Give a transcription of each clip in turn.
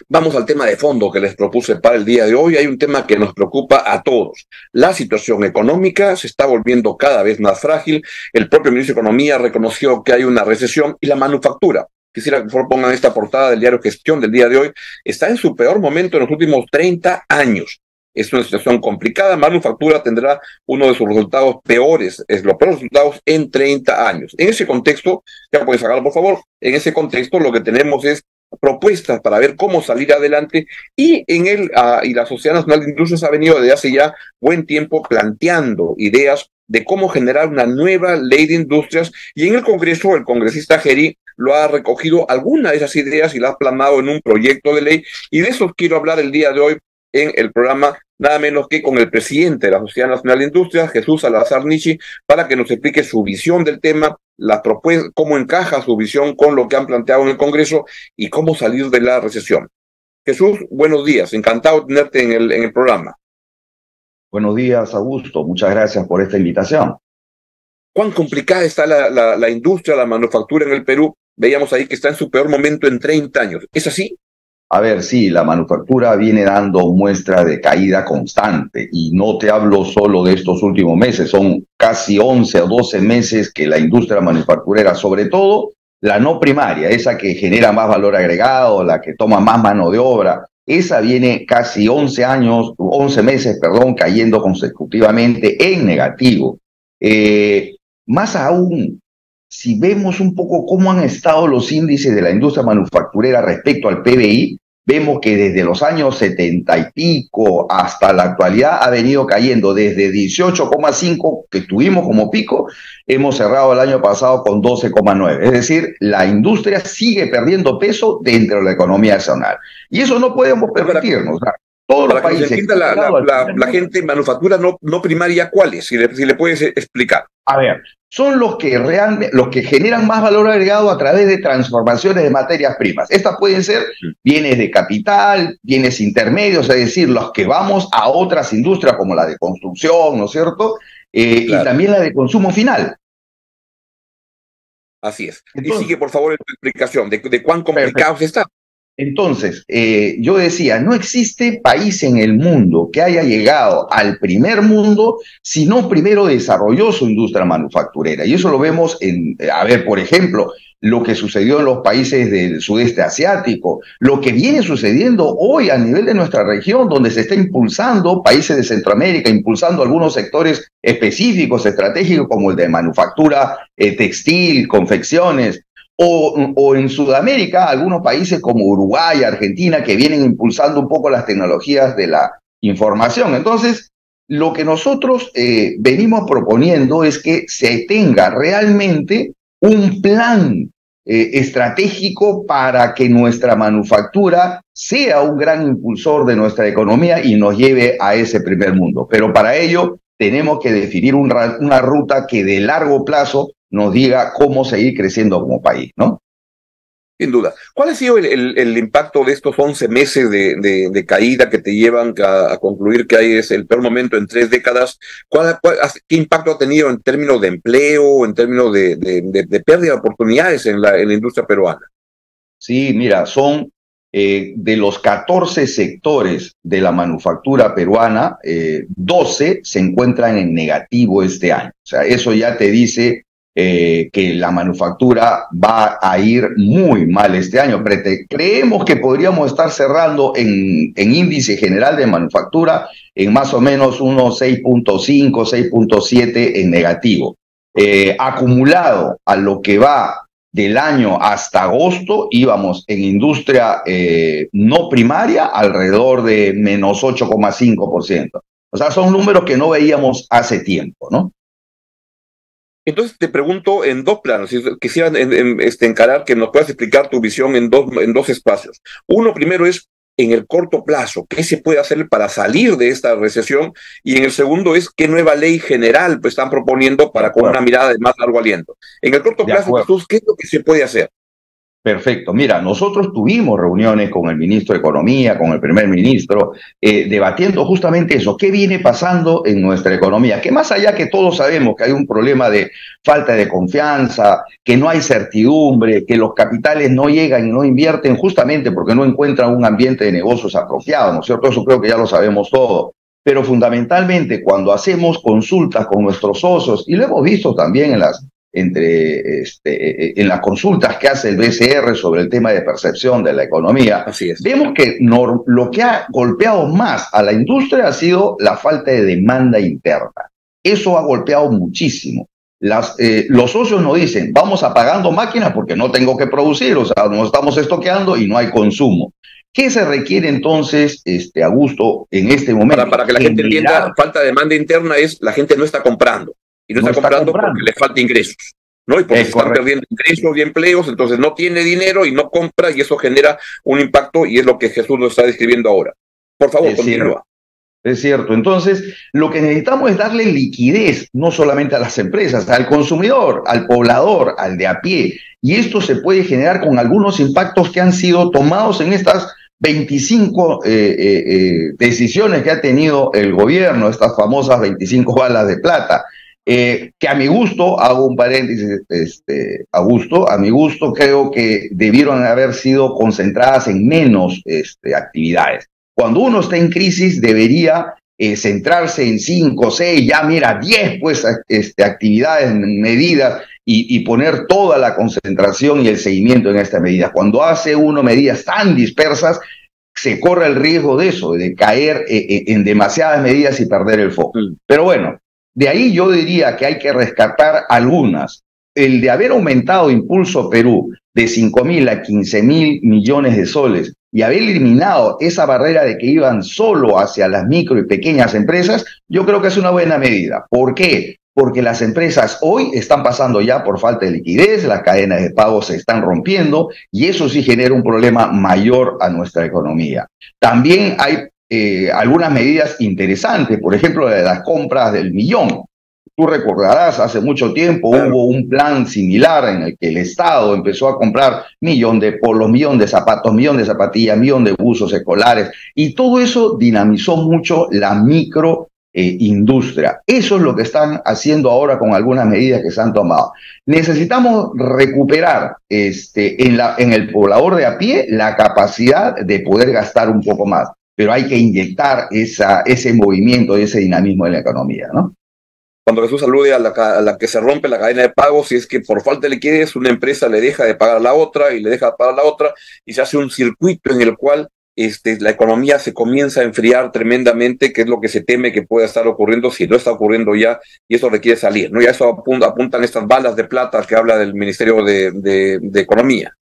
Vamos al tema de fondo que les propuse para el día de hoy. Hay un tema que nos preocupa a todos. La situación económica se está volviendo cada vez más frágil. El propio ministro de Economía reconoció que hay una recesión y la manufactura. Quisiera que por favor pongan esta portada del diario Gestión del día de hoy. Está en su peor momento en los últimos 30 años. Es una situación complicada. Manufactura tendrá uno de sus resultados peores, es los peores resultados en 30 años. En ese contexto, ya pueden sacarlo por favor, en ese contexto lo que tenemos es propuestas para ver cómo salir adelante y y la Sociedad Nacional de Industrias ha venido desde hace ya buen tiempo planteando ideas de cómo generar una nueva ley de industrias y en el Congreso el congresista Geri lo ha recogido alguna de esas ideas y la ha plasmado en un proyecto de ley y de eso quiero hablar el día de hoy en el programa, nada menos que con el presidente de la Sociedad Nacional de Industrias, Jesús Salazar Nichi, para que nos explique su visión del tema, las propuestas, cómo encaja su visión con lo que han planteado en el Congreso y cómo salir de la recesión. Jesús, buenos días, encantado de tenerte en el programa. Buenos días, Augusto, muchas gracias por esta invitación. ¿Cuán complicada está la industria, la manufactura en el Perú? Veíamos ahí que está en su peor momento en 30 años. ¿Es así? A ver, sí, la manufactura viene dando muestra de caída constante y no te hablo solo de estos últimos meses, son casi 11 o 12 meses que la industria manufacturera, sobre todo la no primaria, esa que genera más valor agregado, la que toma más mano de obra, esa viene casi 11 meses, cayendo consecutivamente en negativo. Más aún, si vemos un poco cómo han estado los índices de la industria manufacturera respecto al PBI, vemos que desde los años 70 y pico hasta la actualidad ha venido cayendo desde 18,5 que tuvimos como pico, hemos cerrado el año pasado con 12,9. Es decir, la industria sigue perdiendo peso dentro de la economía nacional. Y eso no podemos permitirnos. Todos los países. La gente manufactura no primaria, ¿cuáles? Si le puedes explicar. A ver, son los que generan más valor agregado a través de transformaciones de materias primas. Estas pueden ser bienes de capital, bienes intermedios, es decir, los que vamos a otras industrias como la de construcción, ¿no es cierto? Claro. Y también la de consumo final. Así es. Entonces, y sigue, por favor, en tu explicación de cuán complicados está. Entonces, yo decía, no existe país en el mundo que haya llegado al primer mundo si no primero desarrolló su industria manufacturera. Y eso lo vemos por ejemplo, lo que sucedió en los países del sudeste asiático, lo que viene sucediendo hoy a nivel de nuestra región, donde se está impulsando, países de Centroamérica, impulsando algunos sectores específicos, estratégicos, como el de manufactura textil, confecciones, o en Sudamérica, algunos países como Uruguay, Argentina, que vienen impulsando un poco las tecnologías de la información. Entonces, lo que nosotros venimos proponiendo es que se tenga realmente un plan estratégico para que nuestra manufactura sea un gran impulsor de nuestra economía y nos lleve a ese primer mundo. Pero para ello tenemos que definir una ruta que de largo plazo nos diga cómo seguir creciendo como país, ¿no? Sin duda. ¿Cuál ha sido el impacto de estos 11 meses de caída que te llevan a concluir que ahí es el peor momento en 3 décadas? ¿Qué impacto ha tenido en términos de empleo, en términos de pérdida de oportunidades en la industria peruana? Sí, mira, son de los 14 sectores de la manufactura peruana, 12 se encuentran en negativo este año. O sea, eso ya te dice que la manufactura va a ir muy mal este año. Creemos que podríamos estar cerrando en índice general de manufactura en más o menos unos 6.5, 6.7 en negativo. Acumulado a lo que va del año hasta agosto, íbamos en industria no primaria alrededor de menos 8,5%. O sea, son números que no veíamos hace tiempo, ¿no? Entonces te pregunto en dos planos, si quisiera encarar que nos puedas explicar tu visión en dos espacios. Uno primero es en el corto plazo, ¿qué se puede hacer para salir de esta recesión? Y en el segundo es qué nueva ley general pues, están proponiendo para con una mirada de más largo aliento. En el corto plazo, Jesús, ¿qué es lo que se puede hacer? Perfecto. Mira, nosotros tuvimos reuniones con el ministro de Economía, con el primer ministro, debatiendo justamente eso, qué viene pasando en nuestra economía, que más allá que todos sabemos que hay un problema de falta de confianza, que no hay certidumbre, que los capitales no llegan y no invierten justamente porque no encuentran un ambiente de negocios apropiado, ¿no es cierto? Eso creo que ya lo sabemos todo. Pero fundamentalmente cuando hacemos consultas con nuestros socios, y lo hemos visto también en las consultas que hace el BCR sobre el tema de percepción de la economía, Así es. vemos que lo que ha golpeado más a la industria ha sido la falta de demanda interna. Eso ha golpeado muchísimo. Los socios nos dicen, vamos apagando máquinas porque no tengo que producir, o sea, nos estamos estoqueando y no hay consumo. ¿Qué se requiere entonces, Augusto, en este momento? Para que la gente entienda, falta de demanda interna es la gente no está comprando. Y no está comprando porque le falta ingresos, ¿no? Y porque se están perdiendo ingresos y empleos, entonces no tiene dinero y no compra, y eso genera un impacto, y es lo que Jesús nos está describiendo ahora. Por favor, continúa. Es cierto. Entonces, lo que necesitamos es darle liquidez, no solamente a las empresas, al consumidor, al poblador, al de a pie. Y esto se puede generar con algunos impactos que han sido tomados en estas 25 decisiones que ha tenido el gobierno, estas famosas 25 balas de plata. Que a mi gusto, hago un paréntesis, Augusto, a mi gusto creo que debieron haber sido concentradas en menos actividades. Cuando uno está en crisis debería centrarse en 5, 6, ya mira, 10 pues, actividades, medidas y poner toda la concentración y el seguimiento en estas medidas. Cuando hace uno medidas tan dispersas, se corre el riesgo de eso, de caer en demasiadas medidas y perder el foco. Pero bueno, de ahí yo diría que hay que rescatar algunas. El de haber aumentado Impulso Perú de 5.000 a 15.000 millones de soles y haber eliminado esa barrera de que iban solo hacia las micro y pequeñas empresas, yo creo que es una buena medida. ¿Por qué? Porque las empresas hoy están pasando ya por falta de liquidez, las cadenas de pago se están rompiendo y eso sí genera un problema mayor a nuestra economía. También hay algunas medidas interesantes, por ejemplo, de las compras del millón. Tú recordarás, hace mucho tiempo hubo un plan similar en el que el Estado empezó a comprar millón de polos, millón de zapatos, millón de zapatillas, millón de buzos escolares, y todo eso dinamizó mucho la microindustria. Eso es lo que están haciendo ahora con algunas medidas que se han tomado. Necesitamos recuperar en el poblador de a pie la capacidad de poder gastar un poco más, pero hay que inyectar ese movimiento y ese dinamismo en la economía, ¿no? Cuando Jesús alude a la que se rompe la cadena de pagos, si es que por falta de liquidez una empresa le deja de pagar a la otra y le deja de pagar a la otra, y se hace un circuito en el cual la economía se comienza a enfriar tremendamente, que es lo que se teme que pueda estar ocurriendo si no está ocurriendo ya, y eso requiere salir, ¿no? Ya eso apuntan estas balas de plata que habla del Ministerio de Economía.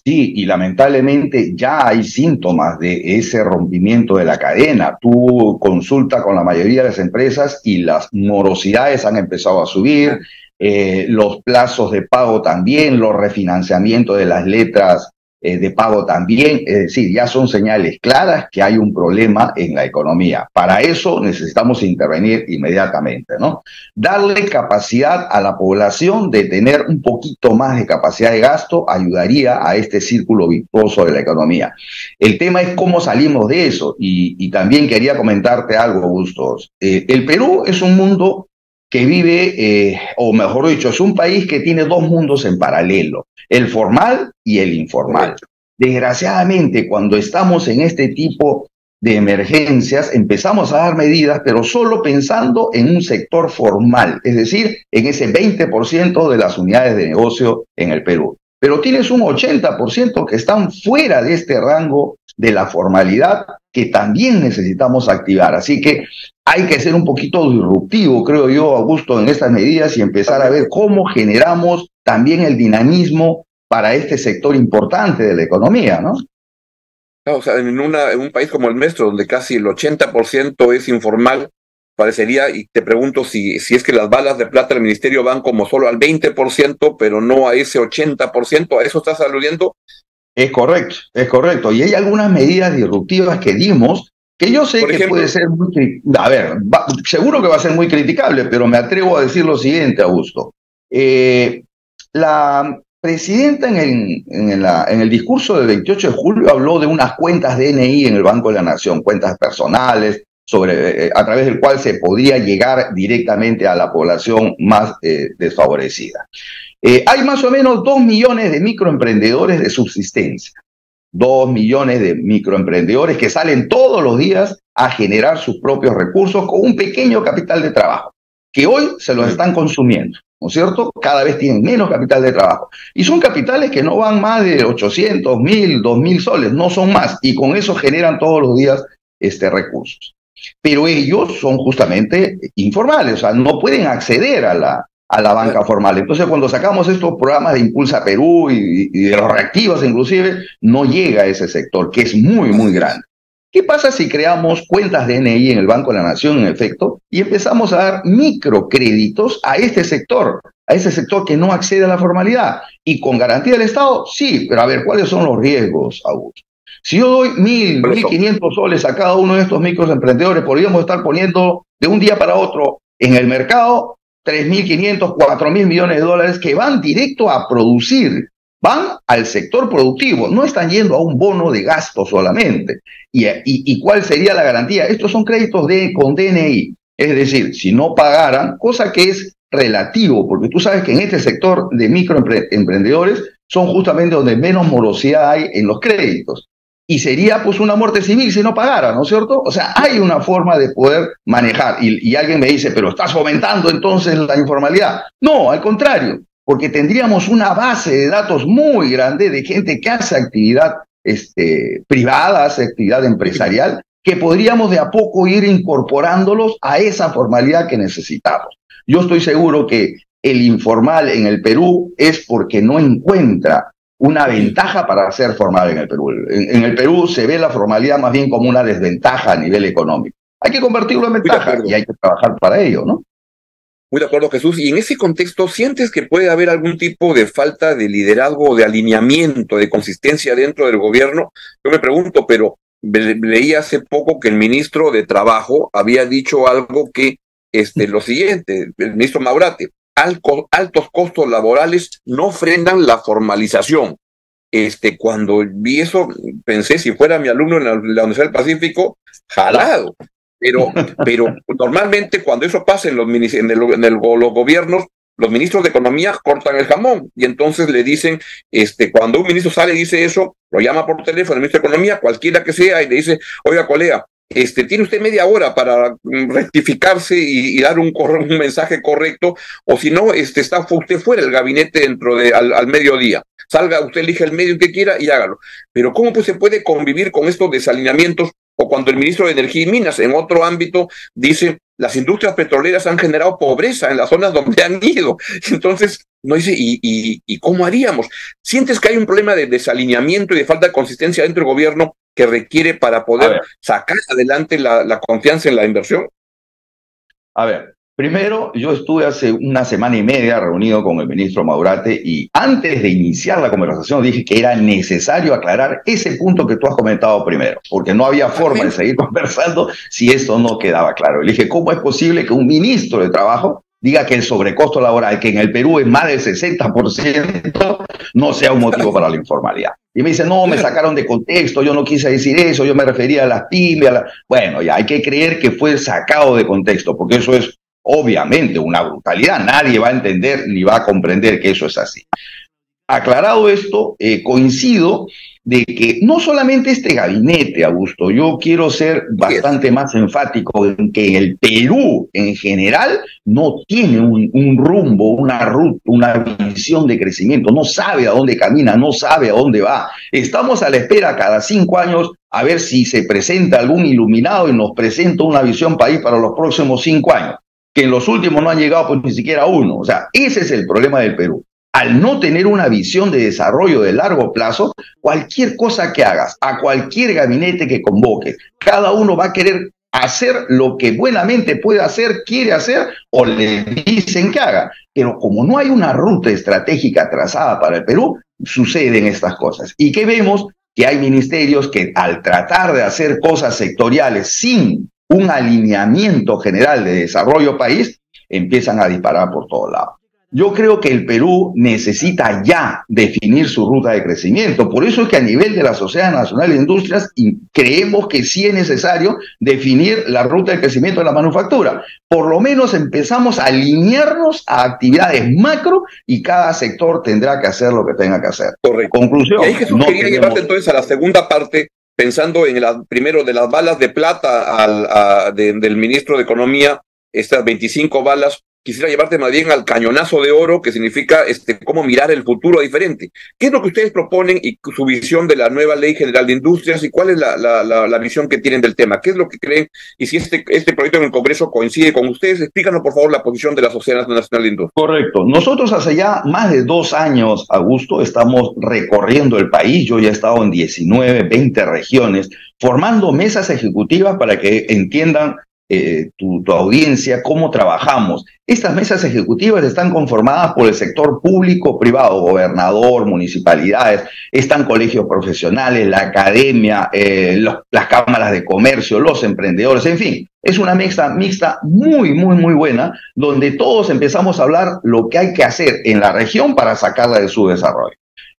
Sí, y lamentablemente ya hay síntomas de ese rompimiento de la cadena. Tú consulta con la mayoría de las empresas y las morosidades han empezado a subir, los plazos de pago también, los refinanciamientos de las letras de pago también, es decir, ya son señales claras que hay un problema en la economía. Para eso necesitamos intervenir inmediatamente, ¿no? Darle capacidad a la población de tener un poquito más de capacidad de gasto ayudaría a este círculo virtuoso de la economía. El tema es cómo salimos de eso y también quería comentarte algo, Augusto. El Perú es un mundo que vive, o mejor dicho, es un país que tiene dos mundos en paralelo, el formal y el informal. Desgraciadamente, cuando estamos en este tipo de emergencias, empezamos a dar medidas, pero solo pensando en un sector formal, es decir, en ese 20% de las unidades de negocio en el Perú. Pero tienes un 80% que están fuera de este rango de la formalidad que también necesitamos activar. Así que hay que ser un poquito disruptivo, creo yo, Augusto, en estas medidas y empezar a ver cómo generamos también el dinamismo para este sector importante de la economía, ¿no? O sea, en un país como el nuestro, donde casi el 80% es informal, parecería, y te pregunto si es que las balas de plata del ministerio van como solo al 20%, pero no a ese 80%, ¿a eso estás aludiendo? Es correcto. Y hay algunas medidas disruptivas que dimos que yo sé que puede ser muy... A ver, seguro que va a ser muy criticable, pero me atrevo a decir lo siguiente, Augusto. presidenta en el discurso del 28 de julio habló de unas cuentas DNI en el Banco de la Nación, cuentas personales, a través del cual se podría llegar directamente a la población más desfavorecida. Hay más o menos 2 millones de microemprendedores de subsistencia. 2 millones de microemprendedores que salen todos los días a generar sus propios recursos con un pequeño capital de trabajo, que hoy se los están consumiendo, ¿no es cierto? Cada vez tienen menos capital de trabajo. Y son capitales que no van más de 800, 1000, 2000 soles, no son más. Y con eso generan todos los días recursos. Pero ellos son justamente informales, o sea, no pueden acceder a la banca formal. Entonces, cuando sacamos estos programas de Impulsa Perú y de los reactivos inclusive, no llega a ese sector, que es muy, muy grande. ¿Qué pasa si creamos cuentas DNI en el Banco de la Nación, en efecto, y empezamos a dar microcréditos a este sector que no accede a la formalidad? ¿Y con garantía del Estado? Sí, pero a ver, ¿cuáles son los riesgos, Augusto? Si yo doy 1.000, 1.500 soles a cada uno de estos microemprendedores, podríamos estar poniendo de un día para otro en el mercado 3.500, 4.000 millones de dólares que van directo a producir, van al sector productivo, no están yendo a un bono de gasto solamente. ¿Y cuál sería la garantía? Estos son créditos con DNI, es decir, si no pagaran, cosa que es relativo, porque tú sabes que en este sector de microemprendedores son justamente donde menos morosidad hay en los créditos. Y sería pues una muerte civil si no pagara, ¿no es cierto? O sea, hay una forma de poder manejar. Y alguien me dice, pero estás fomentando entonces la informalidad. No, al contrario, porque tendríamos una base de datos muy grande de gente que hace actividad privada, hace actividad empresarial, que podríamos de a poco ir incorporándolos a esa formalidad que necesitamos. Yo estoy seguro que el informal en el Perú es porque no encuentra una ventaja para ser formal en el Perú. En el Perú se ve la formalidad más bien como una desventaja a nivel económico. Hay que convertirlo en ventaja y hay que trabajar para ello, ¿no? Muy de acuerdo, Jesús. Y en ese contexto, ¿sientes que puede haber algún tipo de falta de liderazgo, de alineamiento, de consistencia dentro del gobierno? Yo me pregunto, pero leí hace poco que el ministro de Trabajo había dicho algo que, lo siguiente, el ministro Maurate: altos costos laborales no frenan la formalización. Cuando vi eso, pensé, si fuera mi alumno en la Universidad del Pacífico, jalado. Pero normalmente cuando eso pasa en los gobiernos, los ministros de Economía cortan el jamón, y entonces le dicen, cuando un ministro sale y dice eso, lo llama por teléfono el ministro de Economía, cualquiera que sea, y le dice: oiga, colega, tiene usted media hora para rectificarse y dar un mensaje correcto, o si no, está usted fuera del gabinete al mediodía. Salga, usted elige el medio que quiera y hágalo. Pero ¿cómo pues se puede convivir con estos desalineamientos? O cuando el ministro de Energía y Minas, en otro ámbito, dice: las industrias petroleras han generado pobreza en las zonas donde han ido. Entonces, no dice, ¿y cómo haríamos? ¿Sientes que hay un problema de desalineamiento y de falta de consistencia dentro del gobierno que requiere para poder sacar adelante la confianza en la inversión? A ver, primero, yo estuve hace una semana y media reunido con el ministro Maurate, y antes de iniciar la conversación dije que era necesario aclarar ese punto que tú has comentado primero, porque no había forma de seguir conversando si eso no quedaba claro. Le dije: ¿cómo es posible que un ministro de Trabajo diga que el sobrecosto laboral, que en el Perú es más del 60%, no sea un motivo para la informalidad? Y me dice: no, me sacaron de contexto, yo no quise decir eso, yo me refería a las pymes. Bueno, ya hay que creer que fue sacado de contexto, porque eso es obviamente una brutalidad. Nadie va a entender ni va a comprender que eso es así. Aclarado esto, coincido de que no solamente este gabinete, Augusto, yo quiero ser bastante más enfático en que el Perú en general no tiene un rumbo, una ruta, una visión de crecimiento, no sabe a dónde camina, no sabe a dónde va. Estamos a la espera cada 5 años a ver si se presenta algún iluminado y nos presenta una visión país para los próximos 5 años, que en los últimos no han llegado pues ni siquiera uno. O sea, ese es el problema del Perú. Al no tener una visión de desarrollo de largo plazo, cualquier cosa que hagas, a cualquier gabinete que convoques, cada uno va a querer hacer lo que buenamente puede hacer, quiere hacer, o le dicen que haga. Pero como no hay una ruta estratégica trazada para el Perú, suceden estas cosas. ¿Y qué vemos? Que hay ministerios que, al tratar de hacer cosas sectoriales sin un alineamiento general de desarrollo país, empiezan a disparar por todos lados. Yo creo que el Perú necesita ya definir su ruta de crecimiento. Por eso es que a nivel de la Sociedad Nacional de Industrias creemos que sí es necesario definir la ruta de crecimiento de la manufactura. Por lo menos empezamos a alinearnos a actividades macro y cada sector tendrá que hacer lo que tenga que hacer. Correcto. Conclusión. Y ahí, Jesús, no quería tenemos... llevarte entonces a la segunda parte, pensando en primero de las balas de plata del ministro de Economía, estas 25 balas. Quisiera llevarte más bien al cañonazo de oro, que significa cómo mirar el futuro diferente. ¿Qué es lo que ustedes proponen y su visión de la nueva Ley General de Industrias y cuál es la visión que tienen del tema? ¿Qué es lo que creen? Y si este proyecto en el Congreso coincide con ustedes, explícanos por favor la posición de la Sociedad Nacional de Industrias. Correcto. Nosotros hace ya más de 2 años, Augusto, estamos recorriendo el país. Yo ya he estado en 19, 20 regiones, formando mesas ejecutivas para que entiendan tu audiencia, cómo trabajamos. Estas mesas ejecutivas están conformadas por el sector público, privado, gobernador, municipalidades, están colegios profesionales, la academia, las cámaras de comercio, los emprendedores, en fin. Es una mixta muy, muy, muy buena, donde todos empezamos a hablar lo que hay que hacer en la región para sacarla de su desarrollo.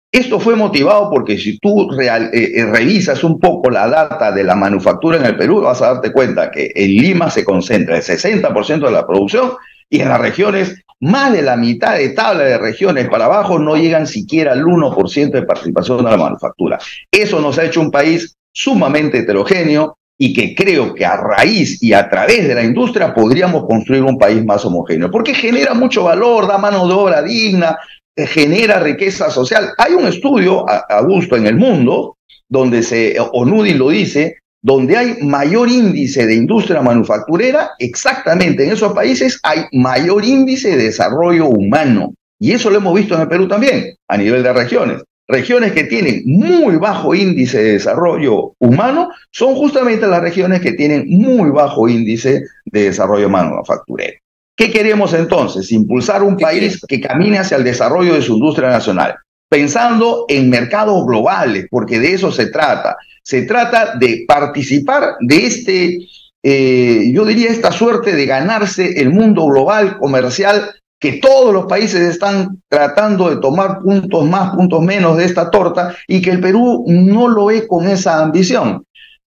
Esto fue motivado porque si tú revisas un poco la data de la manufactura en el Perú, vas a darte cuenta que en Lima se concentra el 60% de la producción y en las regiones, más de la mitad de tabla de regiones para abajo no llegan siquiera al 1% de participación de la manufactura. Eso nos ha hecho un país sumamente heterogéneo y que creo que a raíz y a través de la industria podríamos construir un país más homogéneo, porque genera mucho valor, da mano de obra digna, genera riqueza social. Hay un estudio, Augusto, en el mundo, donde ONUDI lo dice, donde hay mayor índice de industria manufacturera, exactamente en esos países hay mayor índice de desarrollo humano. Y eso lo hemos visto en el Perú también, a nivel de regiones. Regiones que tienen muy bajo índice de desarrollo humano son justamente las regiones que tienen muy bajo índice de desarrollo manufacturero. ¿Qué queremos entonces? Impulsar un país que camine hacia el desarrollo de su industria nacional, pensando en mercados globales, porque de eso se trata. Se trata de participar de yo diría, esta suerte de ganarse el mundo global, comercial, que todos los países están tratando de tomar puntos más, puntos menos de esta torta, y que el Perú no lo ve con esa ambición.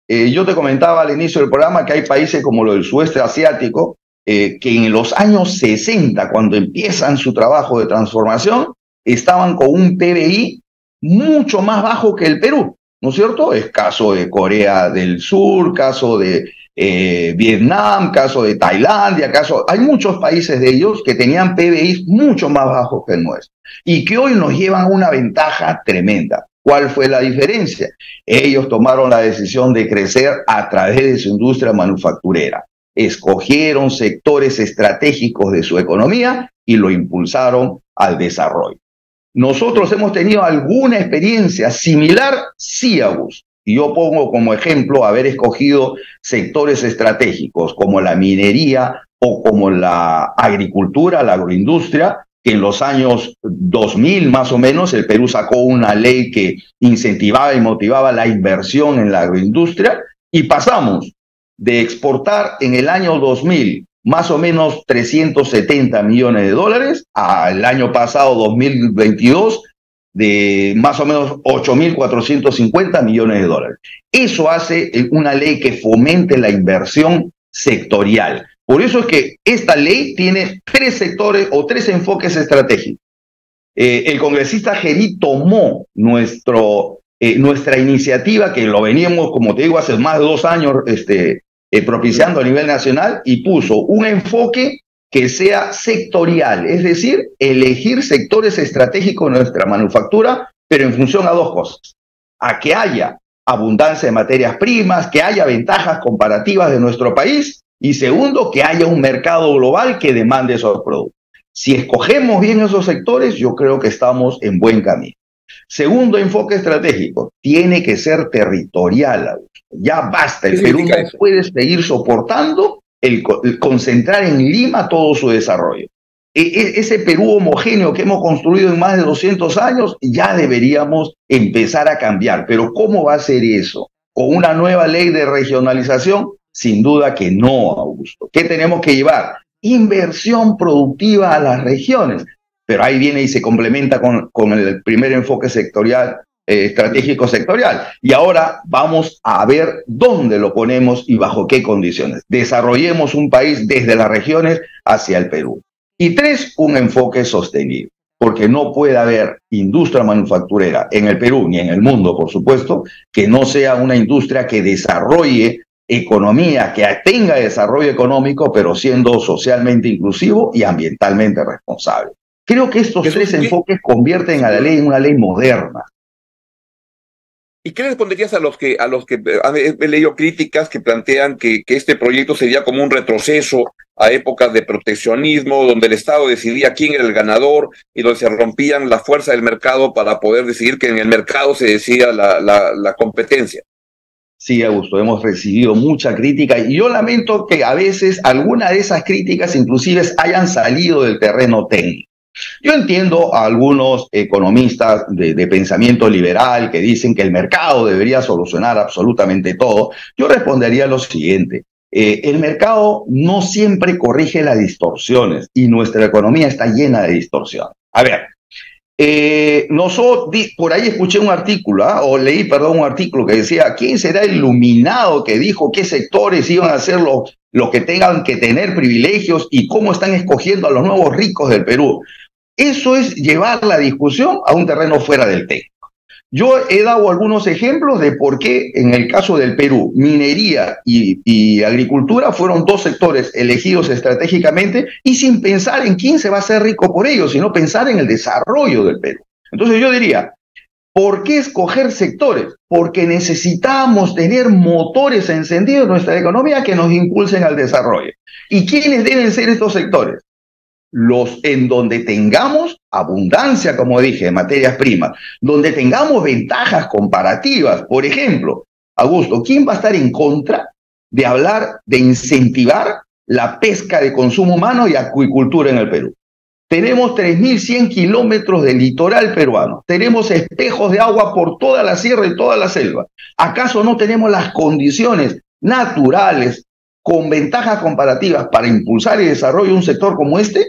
Yo te comentaba al inicio del programa que hay países como los del sudeste asiático, que en los años 60, cuando empiezan su trabajo de transformación, estaban con un PBI mucho más bajo que el Perú, ¿no es cierto? Es caso de Corea del Sur, caso de Vietnam, caso de Tailandia, hay muchos países de ellos que tenían PBI mucho más bajos que el nuestro y que hoy nos llevan una ventaja tremenda. ¿Cuál fue la diferencia? Ellos tomaron la decisión de crecer a través de su industria manufacturera. Escogieron sectores estratégicos de su economía y lo impulsaron al desarrollo. Nosotros hemos tenido alguna experiencia similar, sí, Augusto. Y yo pongo como ejemplo haber escogido sectores estratégicos como la minería o como la agricultura, la agroindustria, que en los años 2000 más o menos el Perú sacó una ley que incentivaba y motivaba la inversión en la agroindustria y pasamos de exportar en el año 2000 más o menos 370 millones de dólares al año pasado 2022 de más o menos 8.450 millones de dólares. Eso hace una ley que fomente la inversión sectorial. Por eso es que esta ley tiene 3 sectores o 3 enfoques estratégicos. El congresista Gerí tomó nuestra iniciativa, que lo veníamos, como te digo, hace más de 2 años propiciando a nivel nacional, y puso un enfoque que sea sectorial, es decir, elegir sectores estratégicos de nuestra manufactura, pero en función a 2 cosas. A que haya abundancia de materias primas, que haya ventajas comparativas de nuestro país, y segundo, que haya un mercado global que demande esos productos. Si escogemos bien esos sectores, yo creo que estamos en buen camino. Segundo enfoque estratégico, tiene que ser territorial. Ya basta, el Perú no puede seguir soportando el concentrar en Lima todo su desarrollo. Ese Perú homogéneo que hemos construido en más de 200 años, ya deberíamos empezar a cambiar. Pero ¿cómo va a ser eso? ¿Con una nueva ley de regionalización? Sin duda que no, Augusto. ¿Qué tenemos que llevar? Inversión productiva a las regiones. pero ahí viene y se complementa con el primer enfoque sectorial, estratégico sectorial. Y ahora vamos a ver dónde lo ponemos y bajo qué condiciones. Desarrollemos un país desde las regiones hacia el Perú. Y tres, un enfoque sostenible, porque no puede haber industria manufacturera en el Perú ni en el mundo, por supuesto, que no sea una industria que desarrolle economía, que tenga desarrollo económico, pero siendo socialmente inclusivo y ambientalmente responsable. Creo que estos tres enfoques convierten a la ley en una ley moderna. ¿Y qué le responderías a los que he leído críticas que plantean que este proyecto sería como un retroceso a épocas de proteccionismo, donde el Estado decidía quién era el ganador y donde se rompían la fuerza del mercado para poder decidir que en el mercado se decida la competencia? Sí, Augusto, hemos recibido mucha crítica y yo lamento que a veces algunas de esas críticas inclusive hayan salido del terreno técnico. Yo entiendo a algunos economistas de pensamiento liberal que dicen que el mercado debería solucionar absolutamente todo. Yo respondería lo siguiente. El mercado no siempre corrige las distorsiones y nuestra economía está llena de distorsiones. A ver, por ahí escuché un artículo, leí un artículo que decía, ¿quién será el iluminado que dijo qué sectores iban a ser los que tengan que tener privilegios y cómo están escogiendo a los nuevos ricos del Perú? Eso es llevar la discusión a un terreno fuera del técnico. Yo he dado algunos ejemplos de por qué en el caso del Perú, minería y agricultura fueron dos sectores elegidos estratégicamente y sin pensar en quién se va a hacer rico por ello, sino pensar en el desarrollo del Perú. Entonces yo diría, ¿por qué escoger sectores? Porque necesitamos tener motores encendidos en nuestra economía que nos impulsen al desarrollo. ¿Y quiénes deben ser estos sectores? Los en donde tengamos abundancia, como dije, de materias primas, donde tengamos ventajas comparativas. Por ejemplo, Augusto, ¿quién va a estar en contra de hablar de incentivar la pesca de consumo humano y acuicultura en el Perú? Tenemos 3.100 kilómetros de litoral peruano, tenemos espejos de agua por toda la sierra y toda la selva. ¿Acaso no tenemos las condiciones naturales con ventajas comparativas para impulsar y desarrollar un sector como este?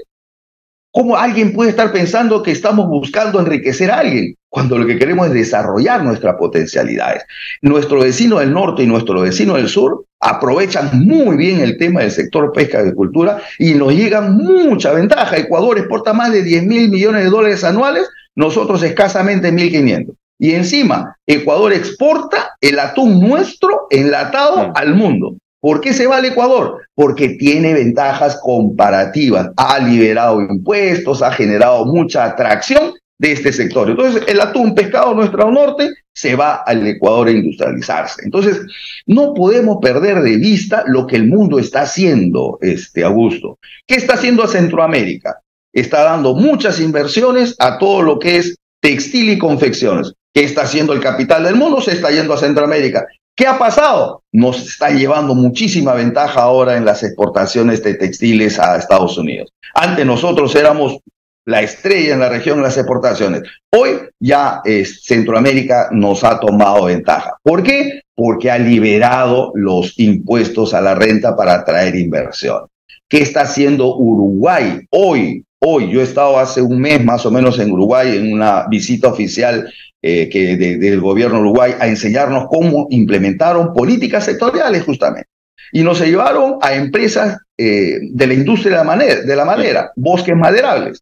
¿Cómo alguien puede estar pensando que estamos buscando enriquecer a alguien cuando lo que queremos es desarrollar nuestras potencialidades? Nuestro vecino del norte y nuestro vecino del sur aprovechan muy bien el tema del sector pesca y agricultura y nos llegan mucha ventaja. Ecuador exporta más de 10.000 millones de dólares anuales, nosotros escasamente 1.500. Y encima, Ecuador exporta el atún nuestro enlatado al mundo. ¿Por qué se va al Ecuador? Porque tiene ventajas comparativas. Ha liberado impuestos, ha generado mucha atracción de este sector. Entonces, el atún pescado nuestro al norte se va al Ecuador a industrializarse. Entonces, no podemos perder de vista lo que el mundo está haciendo, Augusto. ¿Qué está haciendo Centroamérica? Está dando muchas inversiones a todo lo que es textil y confecciones. ¿Qué está haciendo el capital del mundo? Se está yendo a Centroamérica. ¿Qué ha pasado? Nos está llevando muchísima ventaja ahora en las exportaciones de textiles a Estados Unidos. Antes nosotros éramos la estrella en la región de las exportaciones. Hoy ya Centroamérica nos ha tomado ventaja. ¿Por qué? Porque ha liberado los impuestos a la renta para atraer inversión. ¿Qué está haciendo Uruguay? Hoy, yo he estado hace un mes más o menos en Uruguay en una visita oficial del gobierno de Uruguay a enseñarnos cómo implementaron políticas sectoriales justamente. Y nos llevaron a empresas de la industria de la madera, bosques maderables.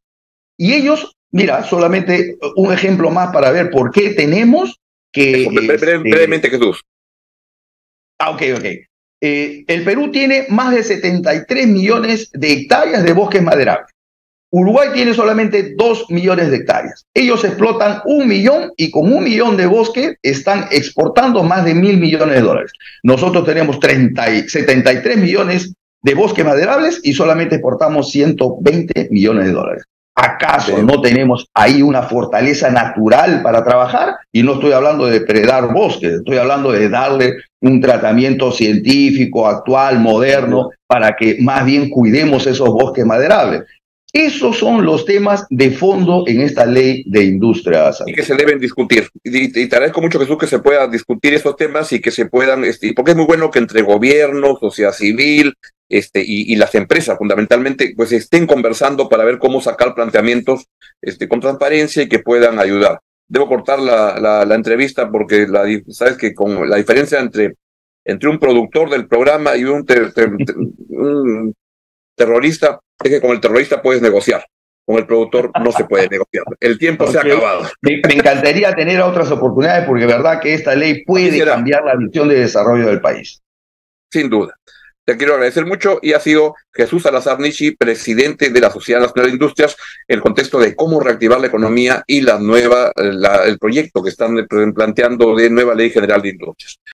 Y ellos, mira, solamente un ejemplo más para ver por qué tenemos que... Brevemente, Jesús. Ok. El Perú tiene más de 73 millones de hectáreas de bosques maderables. Uruguay tiene solamente 2 millones de hectáreas. Ellos explotan 1 millón y con 1 millón de bosque están exportando más de 1.000 millones de dólares. Nosotros tenemos 73 millones de bosques maderables y solamente exportamos 120 millones de dólares. ¿Acaso no tenemos ahí una fortaleza natural para trabajar? Y no estoy hablando de depredar bosques, estoy hablando de darle un tratamiento científico, actual, moderno, para que más bien cuidemos esos bosques maderables. Esos son los temas de fondo en esta ley de industria. Y que se deben discutir. Y te agradezco mucho, Jesús, que se pueda discutir esos temas y que se puedan, porque es muy bueno que entre gobiernos, sociedad civil, y las empresas fundamentalmente, pues estén conversando para ver cómo sacar planteamientos con transparencia y que puedan ayudar. Debo cortar la entrevista porque sabes que con la diferencia entre un productor del programa y un terrorista es que con el terrorista puedes negociar. Con el productor no se puede negociar. El tiempo se ha acabado. Me encantaría tener otras oportunidades porque es verdad que esta ley puede cambiar la visión de desarrollo del país. Sin duda. Te quiero agradecer mucho y ha sido Jesús Salazar Nishi, presidente de la Sociedad Nacional de Industrias, en el contexto de cómo reactivar la economía y el proyecto que están planteando de nueva Ley General de Industrias.